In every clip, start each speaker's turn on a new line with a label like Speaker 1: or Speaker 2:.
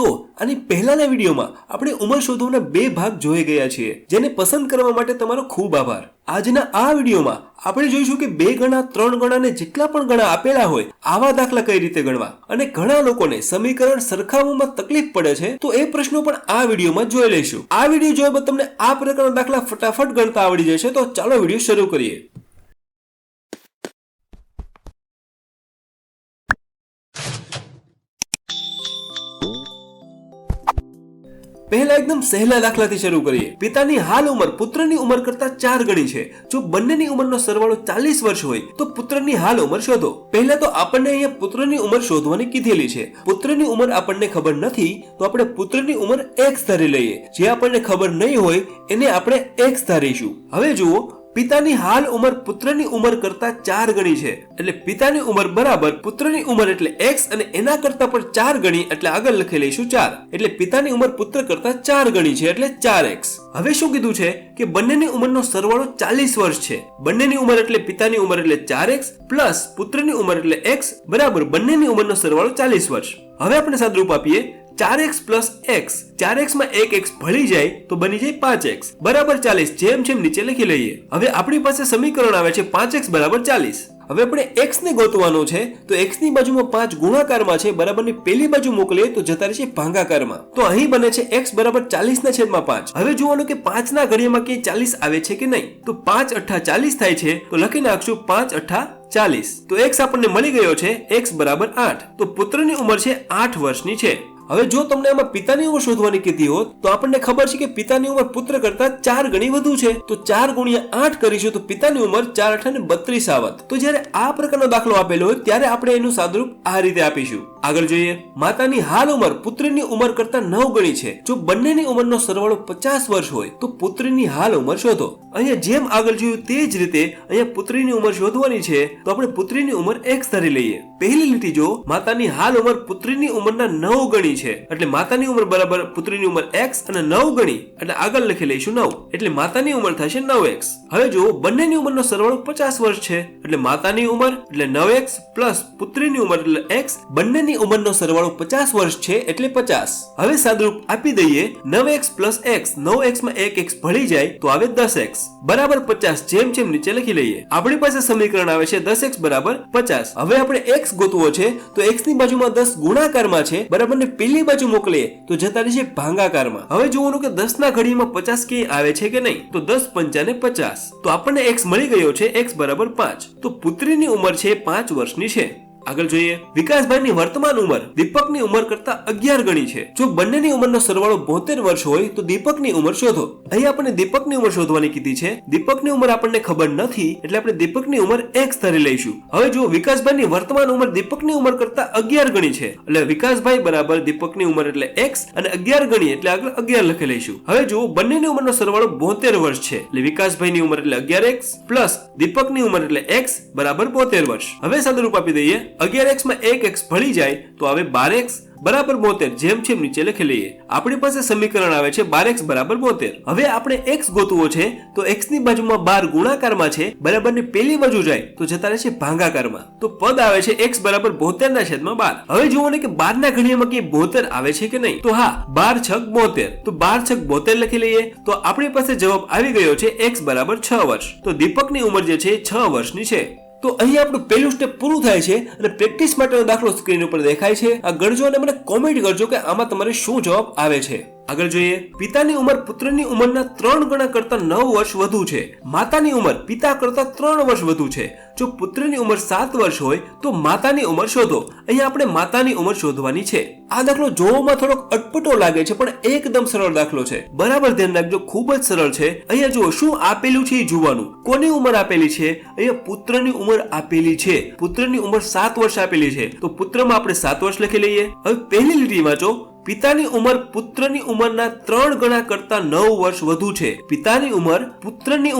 Speaker 1: તો આની પહેલાના વિડીયોમાં આપણે ઉંમર શોધવાના 2 ભાગ જોઈ ગયા છીએ, જેને પસંદ કરવા માટે તમારો ખૂબ આભાર। આજના આ વિડીયોમાં આપણે જોઈશું કે 2 ગણા 3 ગણા ને જેટલા પણ ગણા આપેલા હોય આવા દાખલા કઈ રીતે ગણવા, અને ઘણા લોકોને સમીકરણ સરખાવવામાં તકલીફ પડે છે તો એ પ્રશ્નો પણ આ વિડીયોમાં જોઈ લઈશું। આ વિડીયો જોયા બાદ તમને આ પ્રકારના દાખલા ફટાફટ ગણતા આવડી જશે। તો ચાલો વિડીયો શરૂ કરીએ। पहला एकदम सहेला दाखलाथी शरू करिए। पितानी हाल उमर पुत्रनी उमर करता 4 गणी छे। जो बंनेनी उमरनो सरवाळो 40 वर्ष होय तो पुत्रनी हाल उमर शोधो। पहला तो आपणे अहींया पुत्रनी उमर शोधवानी कीधेली छे। पुत्रनी उमर आपणे खबर नथी तो आपणे पुत्रनी उमर x धारी लईए। जे आपणे खबर नहीं होय एने आपणे x धारीशुं। हवे जुओ, पितानी हाल उमर पुत्रनी उमर करता 4 गणी छे, એટલે પિતાની ઉંમર બરાબર પુત્રની ઉંમર એટલે x અને એના કરતા પણ 4 ગણી એટલે આગળ લખી લઈશું 4, એટલે પિતાની ઉંમર પુત્ર કરતા 4 ગણી છે એટલે 4x। હવે શું કીધું છે કે બંનેની ઉંમરનો સરવાળો 40 વર્ષ છે। બંનેની ઉંમર એટલે પિતાની ઉંમર એટલે 4x પ્લસ પુત્રની ઉંમર એટલે x બરાબર બંનેની ઉંમરનો સરવાળો 40 વર્ષ। હવે આપણે સાદુરૂપ આપીએ 4x plus x, 4x માં 1x ભળી જાય તો બની જાય 5x બરાબર 40। જેમ જેમ નીચે લખી લઈએ। હવે આપણી પાસે સમીકરણ આવે છે 5x બરાબર 40। હવે આપણે x ને ગોતવાનો છે તો x ની બાજુમાં 5 ગુણાકારમાં છે, બરાબરની પેલી બાજુ મોકલીએ તો જતા રહેશે ભાગાકારમાં। તો અહીં બને છે x બરાબર 40 ના છેદમાં 5। હવે જોવાનું કે 5 ના ઘડિયામાં કે 40 આવે છે કે નહીં। તો 5 અઠ્ઠા 40 થાય છે તો લખી નાખશું 5 અઠ્ઠા 40। તો x આપણને મળી ગયો છે x બરાબર 8। તો પુત્રની ઉંમર છે 8 વર્ષની છે। હવે જો તમને આમાં પિતાની ઉંમર શોધવાની કીધી હોત તો આપણને ખબર છે કે પિતાની ઉંમર પુત્ર કરતા 4 ગણી વધુ છે। તો 4 ગુણ્યા 8 કરીશું તો પિતાની ઉંમર 4 અઠા ને 32 આવત। તો જ્યારે આ પ્રકારનો દાખલો આપેલો હોય ત્યારે આપણે એનું સાદુરૂપ આ રીતે આપીશું। આગળ જોઈએ, માતાની હાલ ઉંમર પુત્રની ઉંમર કરતા 9 ગણી છે। જો બંનેની ઉંમરનો સરવાળો 50 વર્ષ હોય તો પુત્રની હાલ ઉંમર શોધો। અહીંયા જેમ આગળ જોયું તે જ રીતે અહીંયા પુત્રીની ઉંમર શોધવાની છે તો આપણે પુત્રીની ઉંમર x ધરી લઈએ। પહેલી લીટી જો માતાની હાલ ઉંમર પુત્રીની ઉંમરના 9 ગણી છે, એટલે માતાની ઉંમર બરાબર પુત્રીની ઉંમર x અને 9 ગણી એટલે આગળ લખી લઈશું 9, એટલે માતાની ઉંમર થશે 9x। હવે જો બંનેની ઉંમરનો સરવાળો 50 વર્ષ છે એટલે માતાની ઉંમર એટલે 9x પ્લસ પુત્રીની ઉંમર એટલે x, બંનેની ઉંમરનો સરવાળો 50 વર્ષ છે એટલે 50। હવે સાદુરૂપ આપી દઈએ 9x પ્લસ x, 9x માં 1x ભળી જાય તો આવે 10x બરાબર 50। જેમ જેમ નીચે લખી લઈએ। આપણી પાસે સમીકરણ આવે છે 10x બરાબર 50। હવે આપણે x ગોતવો છે તો x ની બાજુમાં 10 ગુણાકારમાં છે, બરાબર ને પેલી બાજુ મોકલીએ તો જતા રહેશે ભાગાકારમાં। હવે જોવાનું કે 10 ના ઘડિયામાં 50 કે આવે છે કે નહીં। તો 10 પંચાને 50, તો આપણને x મળી ગયો છે x બરાબર 5। તો પુત્રીની ઉંમર છે 5 વર્ષની છે। આગળ જોઈએ, વિકાસભાઈની વર્તમાન ઉંમર દીપકની ઉંમર કરતા 11 ગણી છે। જો બંનેની ઉંમરનો સરવાળો 72 વર્ષ હોય તો દીપકની ઉંમર શોધો। અહીં આપણને દીપકની ઉંમર શોધવાની કીધી છે। દીપકની ઉંમર આપણને ખબર નથી એટલે આપણે દીપકની ઉંમર x ધરી લઈશું। હવે જો વિકાસભાઈની વર્તમાન ઉંમર દીપકની ઉંમર કરતા 11 ગણી છે, એટલે વિકાસભાઈ બરાબર દીપકની ઉંમર એટલે x અને 11 ગણી એટલે આગળ 11 લખી લઈશું। હવે જો બંનેની ઉંમરનો સરવાળો 72 વર્ષ છે, એટલે વિકાસભાઈની ઉંમર એટલે 11x પ્લસ દીપકની ઉંમર એટલે x બરાબર 72 વર્ષ। હવે સાદુરૂપ આપી દઈએ 11x માં 1x ભળી જાય તો આવે 12x બરાબર 72। જેમ જેમ નીચે લખી લઈએ। આપણી પાસે સમીકરણ આવે છે 12x બરાબર 72। હવે આપણે x ગોતવો છે તો x ની બાજુમાં 12 ગુણાકારમાં છે, બરાબર ની પેલી બાજુ જાય તો જતા રહેશે ભાગાકારમાં। તો પદ આવે છે x બરાબર 72 ના છેદમાં 12। હવે જોવો ને કે 12 ના ઘડિયામાં કે 72 આવે છે કે નહીં। તો હા, 12 છક 72, તો 12 છક 72 લખી લઈએ તો આપણી પાસે જવાબ આવી ગયો છે x બરાબર 6 વર્ષ। તો દીપકની ઉંમર જે છે 6 વર્ષની છે। તો અહીં આપણું પહેલું સ્ટેપ પૂરું થાય છે અને પ્રેક્ટિસ માટેનો દાખલો સ્ક્રીન ઉપર દેખાય છે। આ ગણજો અને મને કોમેન્ટ કરજો કે આમાં તમારે શું જવાબ આવે છે। આગળ જોઈએ, પિતાની ઉંમર પુત્રની ઉંમરના 3 ગણા કરતા 9 વર્ષ વધુ છે। માતાની ઉંમર પિતા કરતા 3 વર્ષ વધુ છે। જો પુત્રની ઉંમર 7 વર્ષ હોય તો માતાની ઉંમર શોધો। અહીંયા આપણે માતાની ઉંમર શોધવાની છે। આ દાખલો જોવામાં થોડોક અટપટો લાગે છે પણ એકદમ સરળ દાખલો છે, બરાબર ધ્યાન રાખજો, ખૂબ જ સરળ છે। અહીંયા જુઓ શું આપેલું છે એ જોવાનું। કોની ઉંમર આપેલી છે? અહીંયા પુત્રની ઉંમર આપેલી છે। પુત્રની ઉંમર 7 વર્ષ આપેલી છે તો પુત્રમાં આપણે 7 વર્ષ લખી લઈએ। હવે પહેલી લીટી વાંચો, પિતાની ઉંમર પુત્રની ઉંમરના 3 ગણા કરતા 9 વર્ષ વધુ છે। પિતાની ઉંમર પુત્રની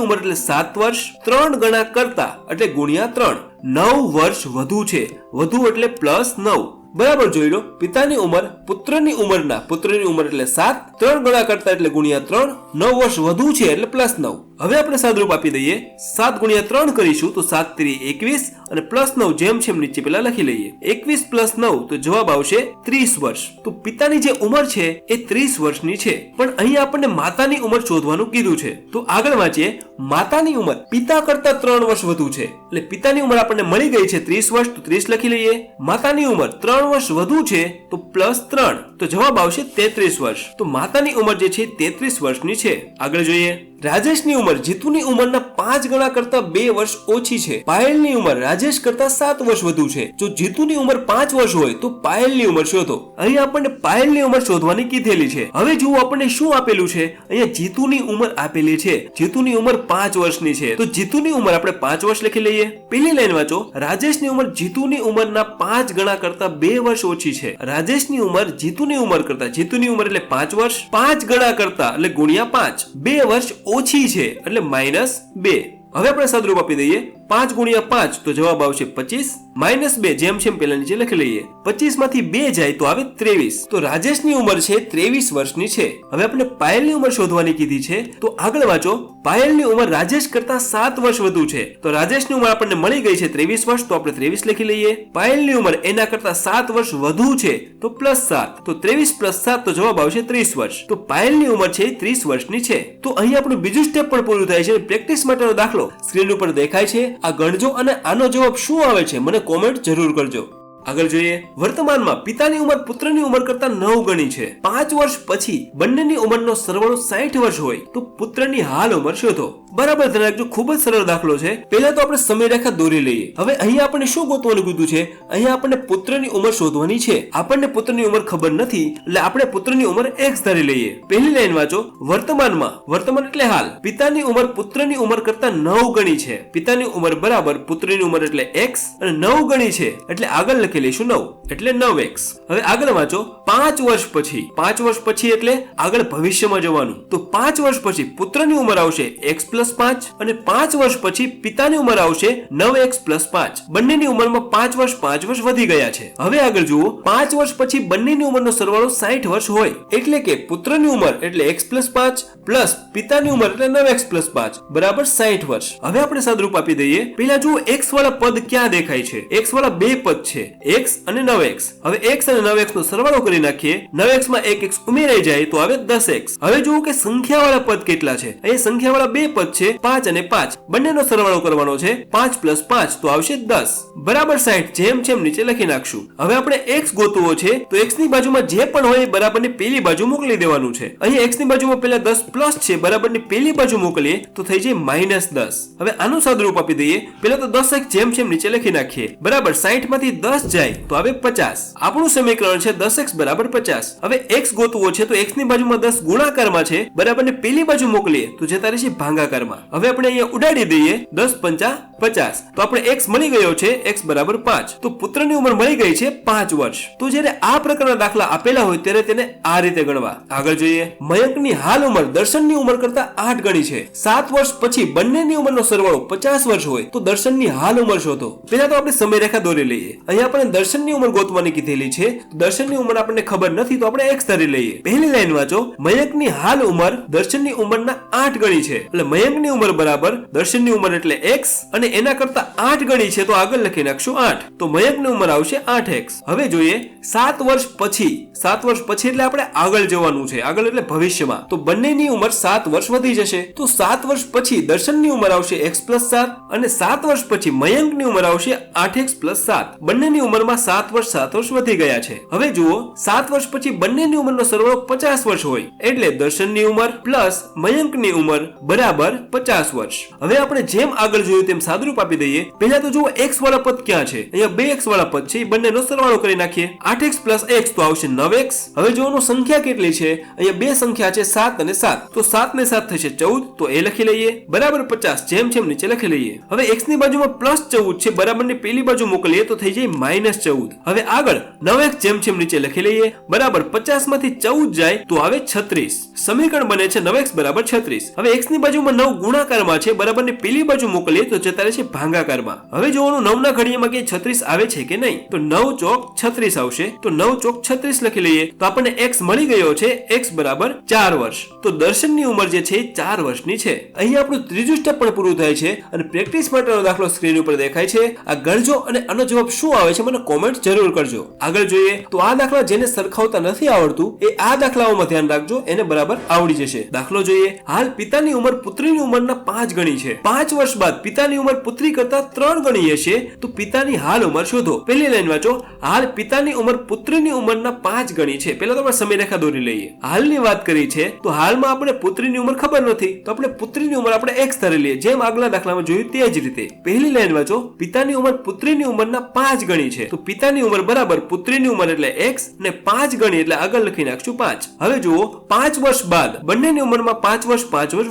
Speaker 1: ઉંમર એટલે 7 વર્ષ 3 ગણા કરતા એટલે ગુણ્યા 3 9 વર્ષ વધુ છે। વધુ એટલે +9, બરાબર જોઈ લો, પિતાની ઉંમર પુત્રની ઉંમરના, પુત્રની ઉંમર એટલે 7, 3 ગણા કરતા એટલે ગુણ્યા 3, 9 વર્ષ વધુ છે એટલે +9. હવે આપણે સાદરૂપ આપી દઈએ, 7 ગુણ્યા 3 કરીશું તો 7 × 21 અને +9 જેમ છે એમ નીચે પેલા લખી લઈએ. 21 + 9 તો જવાબ આવશે 30 વર્ષ. તો પિતાની જે ઉંમર છે એ 30 વર્ષની છે, પણ અહીંયા આપણને માતાની ઉંમર શોધવાનું કીધું છે. તો આગળ વાંચીએ, માતાની ઉંમર પિતા કરતા 3 વર્ષ વધુ છે, એટલે પિતાની ઉંમર આપણને મળી ગઈ છે 30 વર્ષ, તો 30 લખી લઈએ. માતાની ઉંમર 3 વર્ષ વધુ છે તો +3, તો જવાબ આવશે 33 વર્ષ. તો માતાની ઉંમર જે છે 33 વર્ષની છે. આગળ જોઈએ, રાજેશની ઉંમર જીતુની ઉંમરના 5 ગણા કરતા 2 વર્ષ ઓછી છે. પાયલની ઉંમર રાજેશ કરતા 7 વર્ષ વધુ છે. જો જીતુની ઉંમર 5 વર્ષ હોય તો પાયલની ઉંમર શોધો. અહીં આપણને પાયલની ઉંમર શોધવાની કીધેલી છે. હવે જુઓ આપણને શું આપેલું છે, અહીંયા જીતુની ઉંમર આપેલી છે. જીતુની ઉંમર 5 વર્ષની છે, તો જીતુની ઉંમર આપણે 5 વર્ષ લખી લઈએ. પહેલી લાઈન વાંચો, રાજેશની ઉંમર જીતુની ઉંમરના 5 ગણા કરતા 2 વર્ષ ઓછી છે. રાજેશની ઉંમર જીતુની ઉંમર કરતા, જીતુની ઉંમર એટલે 5 વર્ષ, 5 ગણા કરતા એટલે ગુણ્યા 5, 2 વર્ષ ઓછી છે એટલે -2. હવે આપણે સાદરૂપ આપી દઈએ, 5 ગુણ્યા 5 તો જવાબ આવશે 25, -2 જેમ છે પેલા નીચે લખી લઈએ. 25 માંથી 2 જાય તો આવે 23. તો રાજેશની ઉંમર છે 23 વર્ષની છે. હવે આપણે પાયલની ઉંમર શોધવાની કીધી છે, તો આગળ વાંચો, પાયલની ઉંમર રાજેશ કરતા 7 વર્ષ વધુ છે. તો રાજેશની ઉંમર આપણને મળી ગઈ છે 23 વર્ષ, તો આપણે 23 લખી લઈએ. પાયલની ઉંમર એના કરતા 7 વર્ષ વધુ છે તો +7, તો 23 + 7 તો જવાબ આવશે 30 વર્ષ. તો પાયલની ઉંમર છે 30 વર્ષની છે. તો અહીં આપણું બીજું સ્ટેપ પણ પૂરું થાય છે. પ્રેક્ટિસ માટેનો દાખલો સ્ક્રીન ઉપર દેખાય છે, આ ગણજો અને આનો જવાબ શું આવે છે મને કોમેન્ટ જરૂર કરજો. આગળ જોઈએ, વર્તમાનમાં પિતાની ઉંમર પુત્રની ઉંમર કરતા 9 ગણી છે. 5 વર્ષ પછી બંનેની ઉંમરનો સરવાળો 60 વર્ષ હોય તો પુત્રની હાલ ઉંમર શોધો. બરાબર ધ્યાન રાખજો, ખૂબ જ સરળ દાખલો છે. પહેલા તો આપણે સમયરેખા દોરી લઈએ. હવે અહીંયા આપણે શું ગોતવાનું કીધું છે, અહીંયા આપણને પુત્રની ઉંમર શોધવાની છે. આપણને પુત્રની ઉંમર ખબર નથી એટલે આપણે પુત્રની ઉંમર x ધારી લઈએ. પહેલી લાઈન વાંચો, વર્તમાનમાં, વર્તમાન એટલે હાલ, પિતાની ઉંમર પુત્રની ઉંમર કરતા 9 ગણી છે. પિતાની ઉંમર બરાબર પુત્રની ઉંમર એટલે x અને 9 ગણી છે એટલે આગળ લખી લઈશું 9 એટલે 9x. હવે આગળ વાંચો, 5 વર્ષ પછી, 5 વર્ષ પછી એટલે આગળ ભવિષ્યમાં જવાનું. તો 5 વર્ષ પછી પુત્રની ઉંમર આવશે x + 5 અને 5 વર્ષ પછી પિતાની ઉંમર આવશે 9x + 5. બંનેની ઉંમરમાં 5 વર્ષ વધી ગયા છે. હવે આગળ જુઓ, 5 વર્ષ પછી બંનેની ઉંમરનો સરવાળો 60 વર્ષ હોય એટલે કે પુત્રની ઉંમર એટલે x + 5 પ્લસ પિતાની ઉંમર એટલે 9x + 5 બરાબર 60 વર્ષ. હવે આપણે સાદરૂપ આપી દઈએ. પહેલા જુઓ, x વાળા પદ ક્યાં દેખાય છે? x વાળા બે પદ છે, x અને 9x. હવે x અને 9x નો સરવાળો કરી નાખીએ. 9x માં 1x ઉમેરાઈ જાય તો આવે 10x. હવે જુઓ કે સંખ્યાવાળા પદ કેટલા છે. અહીં સંખ્યાવાળા બે પદ છે, 5 અને 5. બંનેનો સરવાળો કરવાનો છે. 5 + 5 તો આવશે 10 બરાબર 60. જેમ છે એમ નીચે લખી નાખશું. હવે આપણે x ગોતવો છે તો x ની બાજુમાં જે પણ હોય એ બરાબરની પેલી બાજુ મોકલી દેવાનું છે. અહીં x ની બાજુમાં પેલા 10 પ્લસ છે, બરાબરની પેલી બાજુ મોકલીએ તો થઈ જાય -10. હવે આનું સાદુરૂપ આપી દઈએ. પેલા તો 10x જેમ છે એમ નીચે લખી નાખીએ. બરાબર 60 માંથી 10 જાય તો આવે 50. આપણું સમીકરણ છે 10x = 50. હવે x ગોતવો છે તો x ની બાજુમાં 10 ગુણાકારમાં છે, બરાબરને પેલી બાજુ મોકલીએ તો જતા રહેશે ભાગાકારમાં. હવે આપણે અહીંયા ઉડાડી દઈએ, 10 × 5 = 50. તો આપણે x મળી ગયો છે, x = 5. તો પુત્રની ઉંમર મળી ગઈ છે 5 વર્ષ. તો જ્યારે આ પ્રકારના દાખલા આપેલા હોય ત્યારે તેને આ રીતે ગણવા. આગળ જોઈએ, મયંકની હાલ ઉંમર દર્શનની ઉંમર કરતા 8 ગણી છે. 7 વર્ષ પછી બંનેની ઉંમરનો સરવાળો 50 વર્ષ હોય તો દર્શનની હાલ ઉંમર શોધો. પહેલા તો આપણે સમયરેખા દોરી લઈએ. અહીંયા આપણે દર્શનની ઉંમર ગોતવાની કીધેલી છે. દર્શનની ઉંમર આપણને ખબર નથી તો આપણે x ધારી લઈએ. પહેલી લાઈન વાંચો, મયંકની હાલ ઉંમર દર્શનની ઉંમરના 8 ગણી છે. એટલે મયંકની ઉંમર બરાબર દર્શનની ઉંમર એટલે x અને એના કરતા 8 ગણી છે તો આગળ લખી નાખશું 8. તો મયંકની ઉંમર આવશે 8x. હવે જોઈએ 7 વર્ષ પછી. 7 વર્ષ પછી એટલે આપણે આગળ જવાનું છે. આગળ એટલે ભવિષ્યમાં. તો બંનેની ઉંમર 7 વર્ષ વધી જશે. તો 7 વર્ષ પછી દર્શનની ઉંમર આવશે x + 7 અને 7 વર્ષ પછી મયંકની ઉંમર આવશે 8x + 7. બંનેની ઉંમરમાં 7 વર્ષ વધી ગયા છે. હવે જુઓ, 7 વર્ષ પછી બંનેની ઉંમરનો સરવાળો 50 વર્ષ હોય એટલે દર્શનની ઉંમર પ્લસ મયંકની ઉંમર બરાબર 50 વર્ષ. હવે આપણે જેમ આગળ જોયું તેમ સાદુરૂપ આપી દઈએ. પહેલા તો જુઓ, x વાળા પદ ક્યાં છે? અહીંયા 2x વાળા પદ છે, બંનેનો સરવાળો કરી નાખીએ. 8x + x તો આવશે 9x. હવે જોવાનું સંખ્યા કેટલી છે? અહીંયા બે સંખ્યા છે 7 અને 7. તો 7 ને 7 થશે 14, તો એ લખી લઈએ. બરાબર 50 જેમ છે એમ નીચે લખી લઈએ. હવે x ની બાજુમાં +14 છે, બરાબરની પેલી બાજુ મોકલીએ તો થઈ જાય -14. હવે આગળ 9x જેમ છે એમ નીચે લખી લઈએ. બરાબર 50 માંથી 14 જાય તો આવે 36. સમીકરણ બને છે 9x = 36. હવે x ની બાજુમાં 9 ગુણાકારમાં છે બરાબર ને પેલી બાજુ મોકલીએ તો જતા રહેશે ભાગાકારમાં. હવે જોવાનું 9 ના ઘડિયામાં કે 36 આવે છે કે નહીં. તો 9 ચોક 36 આવશે. તો 9 ચોક 36 લખી લઈએ તો આપણને x મળી ગયો છે. x બરાબર 4 વર્ષ. તો દર્શનની ઉંમર જે છે 4 વર્ષની છે. અહીંયા આપણું ત્રીજું સ્ટેપ પણ પૂરું થાય છે અને પ્રેક્ટિસ માટેનો દાખલો સ્ક્રીન ઉપર દેખાય છે. આ ગણજો અને આનો જવાબ શું આવે છે મને કોમેન્ટ જરૂર કરજો. આગળ જોઈએ તો આ દાખલા જેને સરખાવતા નથી આવડતું એ આ દાખલાઓમાં ધ્યાન રાખજો, એને બરાબર આવડી જશે. દાખલો જોઈએ. હાલ પિતાની ઉંમર પુત્રીની ઉંમરના 5 ગણી છે. 5 વર્ષ બાદ પિતાની ઉંમર પુત્રી કરતા 3 ગણી હશે તો પિતાની હાલ ઉંમર શોધો. પહેલી લાઈન વાંચો. હાલ પિતાની ઉંમર પુત્રીની ઉંમરના 5 ગણી છે. પહેલા તો આપણે સમયરેખા દોરી લઈએ. હાલની વાત કરી છે તો હાલમાં આપણે પુત્રીની ઉંમર ખબર નથી તો આપણે પુત્રીની ઉંમર આપણે x ધરી લઈએ, જેમ આગલા દાખલામાં જોયું તે જ રીતે. પહેલી લાઈન વાંચો. પિતાની ઉંમર પુત્રીની ઉંમરના 5 ગણી છે તો પિતાની ઉંમર બરાબર પુત્રીની ઉંમર એટલે x અને 5 ગણી એટલે આગળ લખી નાખશું 5. હવે જુઓ 5 વર્ષ બાદ બંનેની ઉંમરમાં 5 વર્ષ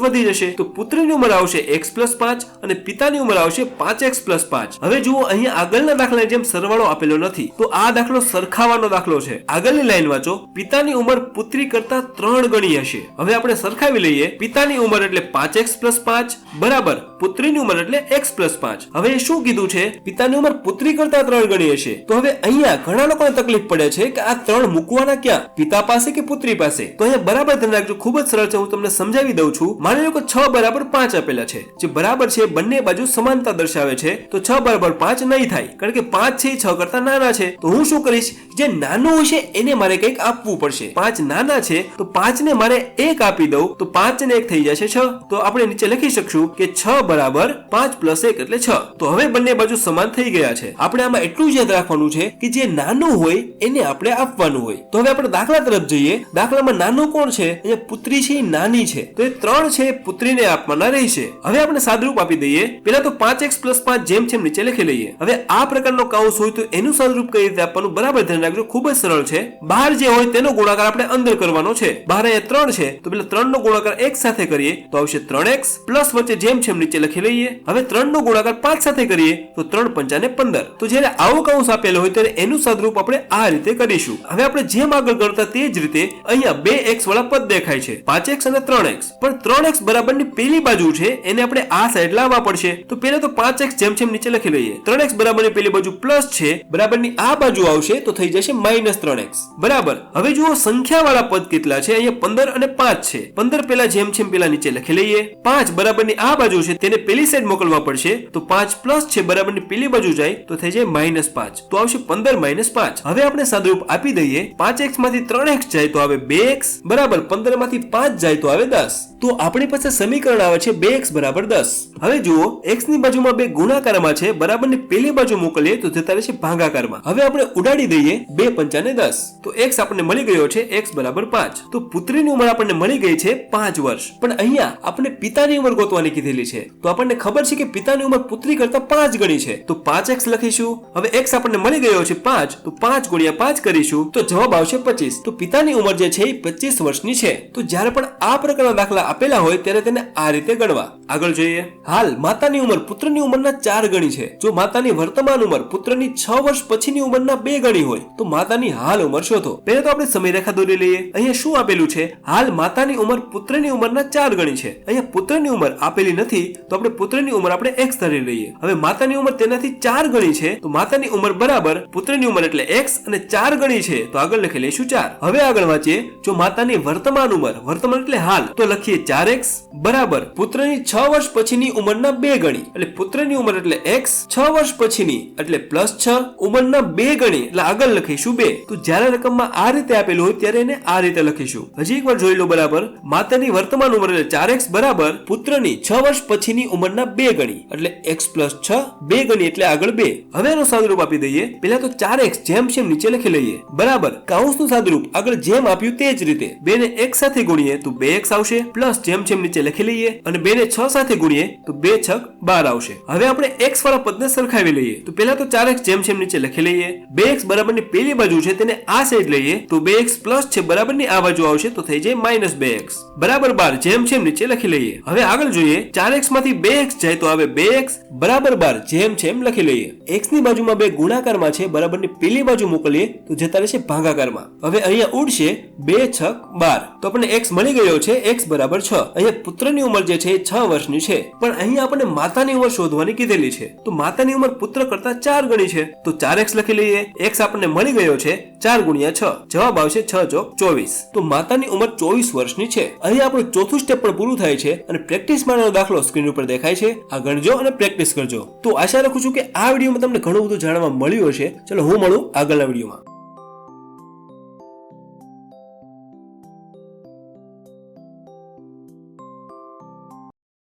Speaker 1: વધી જશે તો પુત્રીની ઉંમર આવશે x + 5 અને પિતાની ઉંમર આવશે 5x + 5. હવે જુઓ અહીંયા આગળના દાખલાની જેમ સરવાળો આપેલો નથી તો આ દાખલો સરખાવાનો દાખલો છે. આગળની લાઈન વાંચો. પિતાની ઉંમર પુત્રી કરતા 3 ગણી હશે. હવે આપણે સરખાવી લઈએ. પિતાની ઉંમર એટલે 5x + 5 બરાબર પુત્રીની ઉંમર એટલે x + 5. હવે એ શું કીધું છે? પિતાની ઉંમર પુત્રી કરતા 3 ગણી હશે. તો હવે અહીંયા ઘણા લોકોને તકલીફ પડે છે કે આ 3 મૂકવાના ક્યાં, પિતા પાસે કે પુત્રી પાસે? તો અહીંયા બરાબર ધ્યાન રાખજો, ખૂબ જ સરળ છે, હું તમને સમજાવી દઉં છું. માની લો કે 6 બરાબર 5 આપેલા છે, જે બરાબર છે, બંને બાજુ સમાનતા દર્શાવે છે તો 6 બરાબર 5 નહીં થાય, કારણ કે 5 છે 6 કરતા નાના છે. તો હું શું કરીશ, જે નાનું હશે એને મારે કંઈક આપવું પડશે. 5 નાના છે તો 5 ને મારે 1 આપી દઉં તો 5 ને 1 થઈ જશે 6. તો આપણે નીચે લખી શકશું કે 6 બરાબર 5 + 1 એટલે 6. તો હવે બંને બાજુ સમાન થઈ ગયા છે. આપણે આમાં એટલું જ યાદ રાખવાનું છે કે જે નાનું હોય એને આપણે આપવાનું હોય. તો હવે આપણે દાખલા તરફ જઈએ. દાખલામાં નાનું કોણ છે? અહીંયા પુત્રી છે, નાની છે, તો એ 3 છે, પુત્રીને આપવાના રહેશે. હવે આપણે સાદરૂપ આપી દઈએ. પહેલા તો 5x + 5 જેમ છે નીચે લખી લઈએ. હવે આ પ્રકારનો કૌંસ હોય તો એનું સાદરૂપ કઈ રીતે આપવાનું બરાબર ધ્યાન રાખજો, ખૂબ જ સરળ છે. બહાર જે હોય તેનો ગુણાકાર આપણે અંદર કરવાનો છે. બહાર અહીંયા 3 છે તો પેલા 3 નો ગુણાકાર x સાથે કરીએ તો આવશે 3x પ્લસ વચ્ચે જેમ છે નીચે લખી લઈએ. હવે 3 નો ગુણાકાર 5 સાથે કરીએ તો 3 × 5 = 15. તો જ્યારે આવો કૌંસ આપેલો હોય ત્યારે એનું સાદરૂપ આપણે આ રીતે કરીશું. હવે આપણે જેમ આગળ ગણતા તે જ રીતે અહીંયા 2x વાળા પદ દેખાય છે, 5x અને 3x. પણ 3x બરાબરની પેલી બાજુ છે એને આપણે આ સાઈડ લાવવા પડશે. તો પહેલા તો 5x જેમ છે નીચે લખી લઈએ. 3x બરાબરની પેલી બાજુ પ્લસ છે, બરાબરની આ બાજુ આવશે તો થઈ જશે -3x બરાબર. હવે જુઓ સંખ્યા વાળા પદ કેટલા છે? અહીંયા 15 અને 5 છે. 15 પેલા જેમ છે પેલા નીચે લખી લઈએ. 5 બરાબરની આ બાજુ છે તેને પેલી સાઈડ મોકલવા પડશે તો 5 પ્લસ છે બરાબરની પેલી બાજુ જાય તો થઈ જાય -5 તો આવશે 15 - 5. હવે આપણે સાદરૂપ આપી દઈએ. 5x માંથી 3x જાય તો આવે 2x બરાબર 15 માંથી 5 જાય તો આવે 10. તો આપણી પાસે સમીકરણ આવે છે 2x = 10. હવે જુઓ x ની બાજુમાં 2 ગુણાકારમાં છે, બરાબરની પેલી બાજુ મોકલીએ તો જતા રહેશે ભાગાકારમાં. હવે આપણે ઉડાડી દઈએ 2 × 5 = 10 તો x આપણને મળી ગયો છે x = 5. તો પુત્રીની ઉંમર આપણને મળી ગઈ છે 5 વર્ષ. પણ અહીંયા આપણે પિતાની ઉંમર ગોતવાની કીધેલી છે તો આપણને ખબર છે કે પિતાની ઉંમર પુત્રી કરતા 5 ગણી છે તો 5x લખીશું. હવે x આપણને મળી ગયો છે 5 તો 5 × 5 કરીશું તો જવાબ આવશે 25. તો પિતાની ઉંમર જે છે એ 25 વર્ષની છે. તો જ્યારે પણ આ પ્રકારના દાખલા આપેલા હોય ત્યારે તેને આ રીતે ગણવા. આગળ જોઈએ. હાલ માતાની ઉંમર પુત્રની ઉંમરના 4 ગણી છે. જો માતાની વર્તમાન ઉંમર પુત્રની 6 વર્ષ પછીની ઉંમરના 2 ગણી હોય તો માતાની હાલ ઉંમર શોધો. પહેલા તો આપણે સમયરેખા દોરી લઈએ. અહીંયા શું આપેલું છે? હાલ માતાની ઉંમર પુત્રની ઉંમરના 4 ગણી છે. અહીંયા પુત્રની ઉંમર આપેલી નથી તો આપણે પુત્રની ઉંમર આપણે x ધરી લઈએ. હવે માતાની ઉંમર તેનાથી 4 ગણી છે તો માતાની ઉંમર બરાબર પુત્રની ઉંમર એટલે x અને 4 ગણી છે તો આગળ લખી લઈશું 4. હવે આગળ વાંચીએ. જો માતાની વર્તમાન ઉંમર, વર્તમાન એટલે હાલ, તો લખીએ 4x બરાબર પુત્રની 6 વર્ષ પછીની ઉંમરના 2 ગણી એટલે પુત્રની ઉંમર એટલે x, 6 વર્ષ પછીની એટલે +6, ઉંમરના 2 ગણી એટલે આગળ લખીશું 2. તો જ્યારે રકમમાં આ રીતે આપેલું હોય ત્યારે એને આ રીતે લખીશું. હજી એકવાર જોઈ લો બરાબર. માતાની વર્તમાન ઉંમર એટલે 4x બરાબર પુત્રની 6 વર્ષ પછીની ઉંમરના 2 ગણી એટલે x + 6, 2 ગણી એટલે આગળ 2. હવે એનું સાદરૂપ આપી દઈએ. પહેલા તો 4x જેમ છે નીચે લખી લઈએ બરાબર. કૌંસનું સાદરૂપ આગળ જેમ આપ્યું તે જ રીતે 2 ને x સાથે ગુણીએ તો 2x આવશે, પ્લસ જેમ છે નીચે લખી લઈએ અને 2 ને 6 સાથે ગુણીએ તો 2 × 6 = 12 આવશે. હવે આપણે x વાળા પદને સરખાવી લઈએ. તો પહેલા તો 4x જેમ છે નીચે લખી લઈએ. 2x બરાબરની પેલી બાજુ છે તેને આ સાઈડ લઈએ તો 2x પ્લસ છે બરાબરની આ બાજુ આવશે તો થઈ જાય -2x બરાબર 12 જેમ છે નીચે લખી લઈએ. હવે આગળ જોઈએ. 4x માંથી 2x જાય તો આવે 2x બરાબર 12 જેમ છે લખી લઈએ. x ની બાજુમાં 2 ગુણાકારમાં છે, બરાબરની પેલી બાજુ મોકલીએ તો જતા રહેશે ભાગાકારમાં. હવે અહીંયા ઉડશે 2 × 6 = 12 તો આપણને x મળી ગયો છે x = 6. અહીંયા પુત્રની ઉંમર જે છે 6 વર્ષ વર્ષની છે, પણ અહીં આપણને માતાની ઉંમર શોધવાની કીધેલી છે. તો માતાની ઉંમર પુત્ર કરતા 4 ગણી છે. તો 4x લખી લઈએ. x આપણને મળી ગયો છે 4 ગુણ્યા 6. જવાબ આવશે 6 ચોક 24. તો માતાની ઉંમર 24 વર્ષની છે. અહીં આપણું ચોથું સ્ટેપ પણ પૂરું થાય છે અને પ્રેક્ટિસ માટેનો દાખલો સ્ક્રીન ઉપર દેખાય છે. આ ગણજો અને પ્રેક્ટિસ કરજો. તો આશા રાખું છું કે આ વિડીયોમાં તમને ઘણું બધું જાણવા મળ્યું હશે. ચલો હું મળું આગળના વિડીયોમાં.